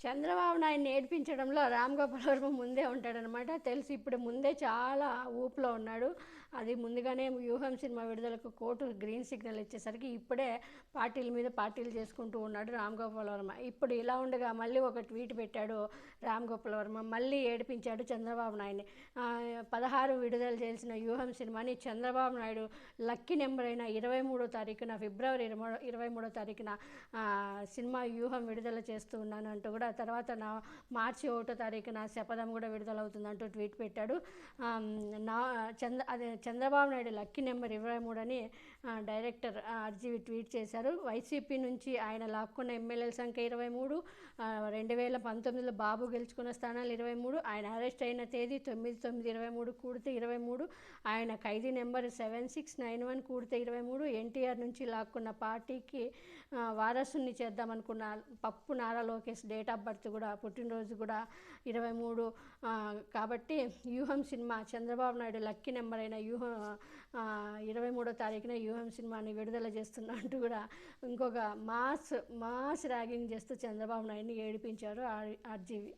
చంద్రబాబు నాయుడిని ఏడిపించడంలో రామ్ గోపాల్ వర్మ ముందే ఉంటాడనమాట. తెలిసి ఇప్పుడు ముందే చాలా ఊపులో ఉన్నాడు. అది ముందుగానే వ్యూహం సినిమా విడుదలకు కోర్టు గ్రీన్ సిగ్నల్ ఇచ్చేసరికి ఇప్పుడే పార్టీల మీద పార్టీలు చేసుకుంటూ ఉన్నాడు రామ్ గోపాల్ వర్మ. ఇప్పుడు ఇలా ఉండగా మళ్ళీ ఒక ట్వీట్ పెట్టాడు రామ్ గోపాల్ వర్మ. మళ్ళీ ఏడిపించాడు చంద్రబాబు నాయుడిని. 16 విడుదల చేసిన వ్యూహం సినిమాని చంద్రబాబు నాయుడు లక్కీ నెంబర్ అయిన 23వ తారీఖున ఫిబ్రవరి 23వ తారీఖున సినిమా వ్యూహం విడుదల చేస్తూ ఉన్నాను అంటూ కూడా, తర్వాత మార్చి 1వ తారీఖున శపథం కూడా విడుదలవుతుందంటూ ట్వీట్ పెట్టాడు. చంద్రబాబు నాయుడు లక్కీ నెంబర్ 23 అని డైరెక్టర్ ఆర్జీవి ట్వీట్ చేశారు. వైసీపీ నుంచి ఆయన లాక్కున్న ఎమ్మెల్యేల సంఖ్య 23, 2019లో బాబు గెలుచుకున్న స్థానాలు 23, ఆయన అరెస్ట్ అయిన తేదీ 9/9/23 కూడితే 23, ఆయన ఖైదీ నెంబర్ 7691 కూడితే 23, ఎన్టీఆర్ నుంచి లాక్కున్న పార్టీకి వారసుని చేద్దామనుకున్న పప్పు Nara Lokesh date of birth కూడా, పుట్టినరోజు కూడా 23. కాబట్టి వ్యూహం cinema Chandrababu Naidu lucky number అయిన 23వ తారీఖున వ్యూహం సినిమాని విడుదల చేస్తున్నా అంటూ కూడా ఇంకొక మాస్ ర్యాగింగ్ చేస్తూ చంద్రబాబు నాయుడిని ఏడిపించారు ఆర్జీవి.